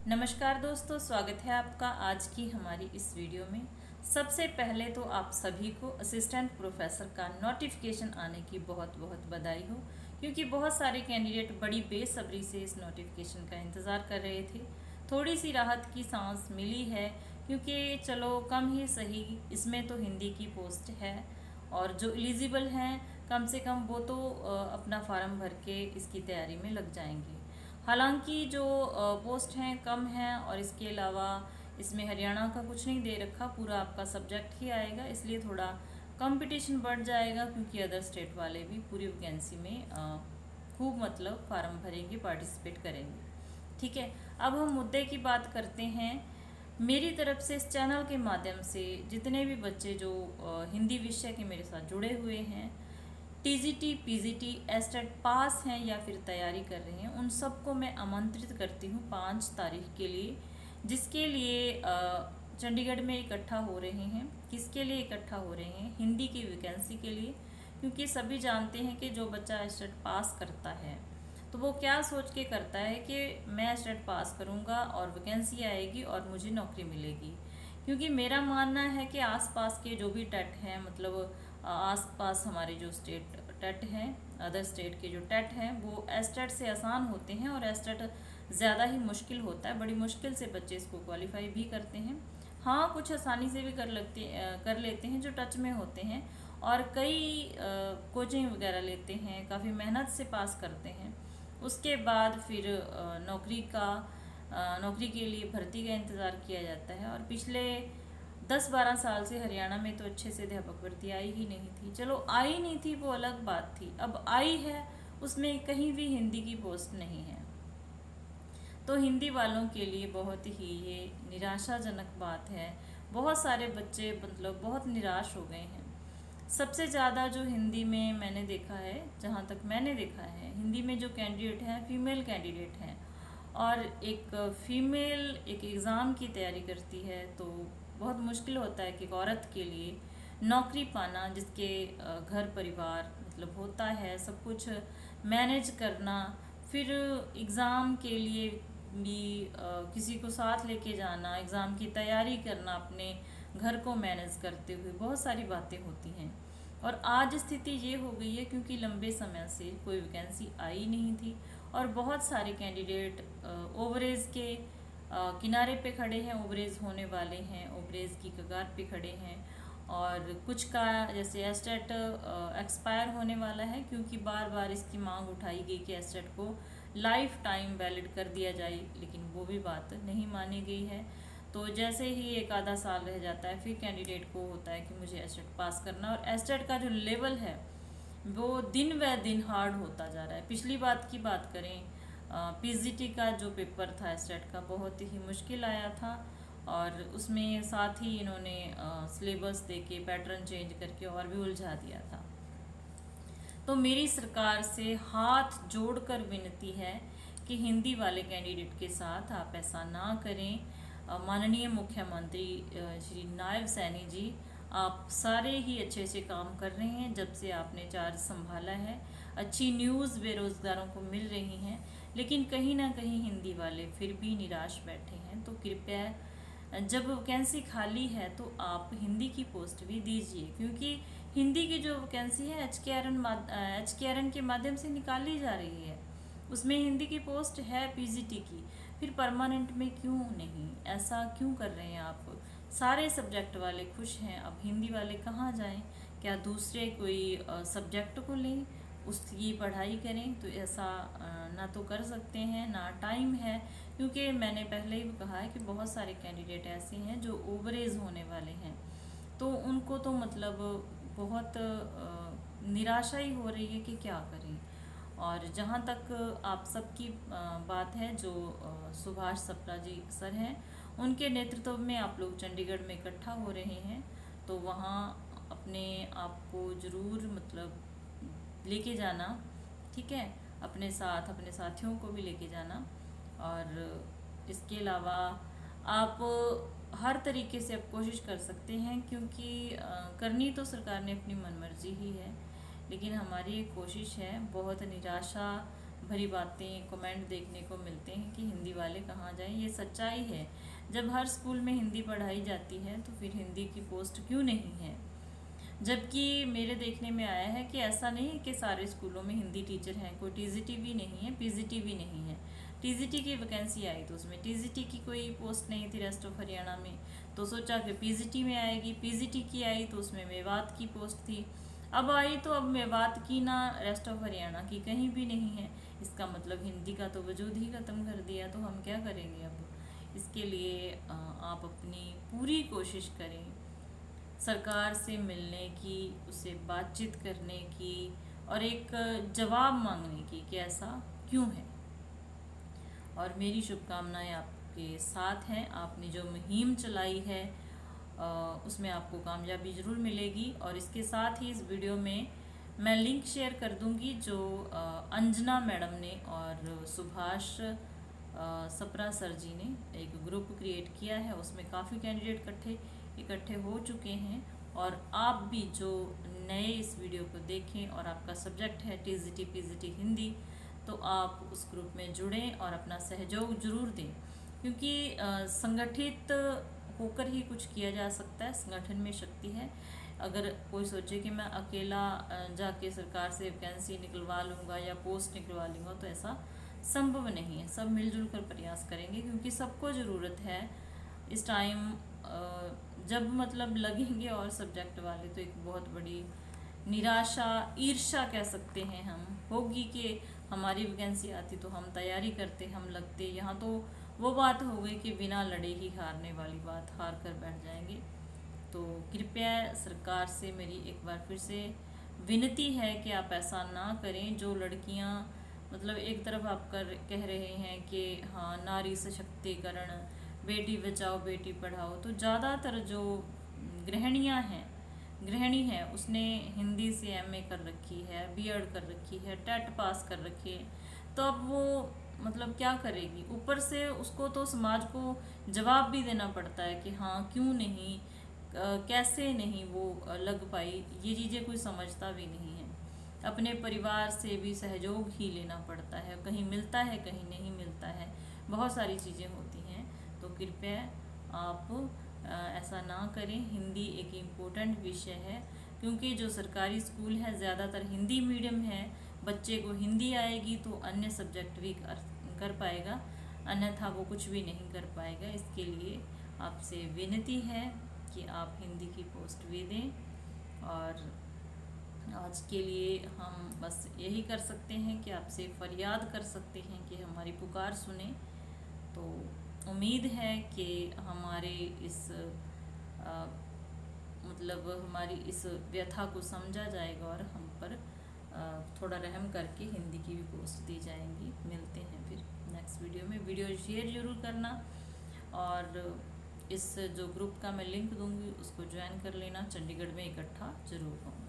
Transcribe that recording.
नमस्कार दोस्तों, स्वागत है आपका आज की हमारी इस वीडियो में। सबसे पहले तो आप सभी को असिस्टेंट प्रोफेसर का नोटिफिकेशन आने की बहुत बहुत बधाई हो, क्योंकि बहुत सारे कैंडिडेट बड़ी बेसब्री से इस नोटिफिकेशन का इंतज़ार कर रहे थे। थोड़ी सी राहत की सांस मिली है, क्योंकि चलो कम ही सही, इसमें तो हिंदी की पोस्ट है और जो एलिजिबल हैं कम से कम वो तो अपना फार्म भर के इसकी तैयारी में लग जाएंगे। हालांकि जो पोस्ट हैं कम हैं और इसके अलावा इसमें हरियाणा का कुछ नहीं दे रखा, पूरा आपका सब्जेक्ट ही आएगा, इसलिए थोड़ा कंपटीशन बढ़ जाएगा, क्योंकि अदर स्टेट वाले भी पूरी वैकेंसी में खूब मतलब फार्म भरेंगे, पार्टिसिपेट करेंगे। ठीक है, अब हम मुद्दे की बात करते हैं। मेरी तरफ से इस चैनल के माध्यम से जितने भी बच्चे जो हिंदी विषय के मेरे साथ जुड़े हुए हैं, टीजीटी पीजीटी एस्टेट पास हैं या फिर तैयारी कर रहे हैं, उन सबको मैं आमंत्रित करती हूँ 5 तारीख के लिए, जिसके लिए चंडीगढ़ में इकट्ठा हो रहे हैं। किसके लिए इकट्ठा हो रहे हैं? हिंदी की वैकेंसी के लिए, क्योंकि सभी जानते हैं कि जो बच्चा एस्टेट पास करता है तो वो क्या सोच के करता है कि मैं एस्टेट पास करूँगा और वैकेंसी आएगी और मुझे नौकरी मिलेगी। क्योंकि मेरा मानना है कि आसपास के जो भी टेट हैं, मतलब आसपास हमारे जो स्टेट टेट हैं, अदर स्टेट के जो टेट हैं, वो एस्टेट से आसान होते हैं और एस्टेट ज़्यादा ही मुश्किल होता है। बड़ी मुश्किल से बच्चे इसको क्वालिफाई भी करते हैं। हाँ, कुछ आसानी से भी कर लेते हैं जो टच में होते हैं, और कई कोचिंग वगैरह लेते हैं, काफ़ी मेहनत से पास करते हैं। उसके बाद फिर नौकरी के लिए भर्ती का इंतज़ार किया जाता है। और पिछले 10-12 साल से हरियाणा में तो अच्छे से अध्यापक भर्ती आई ही नहीं थी। चलो आई नहीं थी वो अलग बात थी, अब आई है, उसमें कहीं भी हिंदी की पोस्ट नहीं है। तो हिंदी वालों के लिए बहुत ही ये निराशाजनक बात है। बहुत सारे बच्चे मतलब बहुत निराश हो गए हैं। सबसे ज़्यादा जो हिंदी में मैंने देखा है, जहाँ तक मैंने देखा है, हिंदी में जो कैंडिडेट हैं फीमेल कैंडिडेट हैं, और एक फीमेल एक एग्ज़ाम की तैयारी करती है, तो बहुत मुश्किल होता है कि एक औरत के लिए नौकरी पाना, जिसके घर परिवार मतलब होता है, सब कुछ मैनेज करना, फिर एग्ज़ाम के लिए भी किसी को साथ लेके जाना, एग्ज़ाम की तैयारी करना, अपने घर को मैनेज करते हुए बहुत सारी बातें होती हैं। और आज स्थिति ये हो गई है, क्योंकि लंबे समय से कोई वैकेंसी आई नहीं थी और बहुत सारे कैंडिडेट ओवरेज के किनारे पे खड़े हैं, ओवरेज होने वाले हैं, ओवरेज की कगार पे खड़े हैं। और कुछ का जैसे एस्टेट एक्सपायर होने वाला है, क्योंकि बार बार इसकी मांग उठाई गई कि एस्टेट को लाइफ टाइम वैलिड कर दिया जाए, लेकिन वो भी बात नहीं मानी गई है। तो जैसे ही एक आधा साल रह जाता है, फिर कैंडिडेट को होता है कि मुझे एस्टेट पास करना, और एस्टेट का जो लेवल है वो दिन व दिन हार्ड होता जा रहा है। पिछली बात की बात करें, पीजीटी का जो पेपर था एस्टेट का, बहुत ही मुश्किल आया था, और उसमें साथ ही इन्होंने सिलेबस दे के पैटर्न चेंज करके और भी उलझा दिया था। तो मेरी सरकार से हाथ जोड़कर विनती है कि हिंदी वाले कैंडिडेट के साथ आप ऐसा ना करें। माननीय मुख्यमंत्री श्री नायब सैनी जी, आप सारे ही अच्छे अच्छे काम कर रहे हैं जब से आपने चार्ज संभाला है। अच्छी न्यूज़ बेरोज़गारों को मिल रही हैं, लेकिन कहीं ना कहीं हिंदी वाले फिर भी निराश बैठे हैं। तो कृपया जब वैकेंसी खाली है तो आप हिंदी की पोस्ट भी दीजिए, क्योंकि हिंदी की जो वैकेंसी है एच के आर एन के माध्यम से निकाली जा रही है, उसमें हिंदी की पोस्ट है पीजीटी की, फिर परमानेंट में क्यों नहीं? ऐसा क्यों कर रहे हैं आप? सारे सब्जेक्ट वाले खुश हैं, अब हिंदी वाले कहाँ जाएं? क्या दूसरे कोई सब्जेक्ट को लें, उसकी पढ़ाई करें? तो ऐसा ना तो कर सकते हैं, ना टाइम है, क्योंकि मैंने पहले ही कहा है कि बहुत सारे कैंडिडेट ऐसे हैं जो ओवरेज होने वाले हैं, तो उनको तो मतलब बहुत निराशा ही हो रही है कि क्या करें। और जहाँ तक आप सबकी बात है, जो सुभाष सप्रा जी सर हैं, उनके नेतृत्व में आप लोग चंडीगढ़ में इकट्ठा हो रहे हैं, तो वहाँ अपने आप को ज़रूर मतलब लेके जाना। ठीक है, अपने साथ अपने साथियों को भी लेके जाना। और इसके अलावा आप हर तरीके से आप कोशिश कर सकते हैं, क्योंकि करनी तो सरकार ने अपनी मनमर्जी ही है, लेकिन हमारी एक कोशिश है। बहुत निराशा भरी बातें कमेंट देखने को मिलते हैं कि हिंदी वाले कहाँ जाएं। ये सच्चाई है, जब हर स्कूल में हिंदी पढ़ाई जाती है तो फिर हिंदी की पोस्ट क्यों नहीं है। जबकि मेरे देखने में आया है कि ऐसा नहीं है कि सारे स्कूलों में हिंदी टीचर हैं, कोई टीजीटी भी नहीं है, पीजीटी भी नहीं है। टीजीटी की वैकेंसी आई तो उसमें टीजीटी की कोई पोस्ट नहीं थी रेस्ट ऑफ हरियाणा में, तो सोचा कि पीजीटी में आएगी। पीजीटी की आई तो उसमें मेवात की पोस्ट थी, अब आई तो अब मेवात की ना रेस्ट ऑफ हरियाणा की कहीं भी नहीं है। इसका मतलब हिंदी का तो वजूद ही ख़त्म कर दिया, तो हम क्या करेंगे अब। इसके लिए आप अपनी पूरी कोशिश करें सरकार से मिलने की, उससे बातचीत करने की और एक जवाब मांगने की कि ऐसा क्यों है। और मेरी शुभकामनाएं आपके साथ हैं। आपने जो मुहिम चलाई है उसमें आपको कामयाबी ज़रूर मिलेगी। और इसके साथ ही इस वीडियो में मैं लिंक शेयर कर दूंगी जो अंजना मैडम ने और सुभाष सप्रा सर जी ने एक ग्रुप क्रिएट किया है। उसमें काफ़ी कैंडिडेट इकट्ठे हो चुके हैं। और आप भी जो नए इस वीडियो को देखें और आपका सब्जेक्ट है टीजीटी पीजीटी हिंदी, तो आप उस ग्रुप में जुड़ें और अपना सहयोग ज़रूर दें, क्योंकि संगठित होकर ही कुछ किया जा सकता है। संगठन में शक्ति है। अगर कोई सोचे कि मैं अकेला जाके सरकार से वैकेंसी निकलवा लूँगा या पोस्ट निकलवा लूँगा, तो ऐसा संभव नहीं है। सब मिलजुल कर प्रयास करेंगे, क्योंकि सबको ज़रूरत है इस टाइम। जब मतलब लगेंगे और सब्जेक्ट वाले तो एक बहुत बड़ी निराशा, ईर्ष्या कह सकते हैं हम, होगी कि हमारी वैकेंसी आती तो हम तैयारी करते, हम लगते। यहाँ तो वो बात हो गई कि बिना लड़े ही हारने वाली बात, हार कर बैठ जाएंगे। तो कृपया सरकार से मेरी एक बार फिर से विनती है कि आप ऐसा ना करें। जो लड़कियां मतलब एक तरफ आप कह रहे हैं कि हाँ नारी सशक्तिकरण, बेटी बचाओ बेटी पढ़ाओ, तो ज़्यादातर जो गृहिणी है उसने हिंदी से एमए कर रखी है, बीएड कर रखी है, टेट पास कर रखी है, तो अब वो मतलब क्या करेगी। ऊपर से उसको तो समाज को जवाब भी देना पड़ता है कि हाँ क्यों नहीं, कैसे नहीं वो लग पाई। ये चीज़ें कोई समझता भी नहीं है। अपने परिवार से भी सहयोग ही लेना पड़ता है, कहीं मिलता है कहीं नहीं मिलता है, बहुत सारी चीज़ें होती हैं। तो कृपया आप ऐसा ना करें। हिंदी एक इम्पोर्टेंट विषय है, क्योंकि जो सरकारी स्कूल है ज़्यादातर हिंदी मीडियम है। बच्चे को हिंदी आएगी तो अन्य सब्जेक्ट भी कर पाएगा, अन्यथा वो कुछ भी नहीं कर पाएगा। इसके लिए आपसे विनती है कि आप हिंदी की पोस्ट भी दें। और आज के लिए हम बस यही कर सकते हैं कि आपसे फरियाद कर सकते हैं कि हमारी पुकार सुने। तो उम्मीद है कि हमारे इस मतलब हमारी इस व्यथा को समझा जाएगा और हम पर थोड़ा रहम करके हिंदी की भी पोस्ट दी जाएंगी। मिलते हैं फिर नेक्स्ट वीडियो में। वीडियो शेयर ज़रूर करना और इस जो ग्रुप का मैं लिंक दूंगी उसको ज्वाइन कर लेना। चंडीगढ़ में इकट्ठा जरूर होंगे।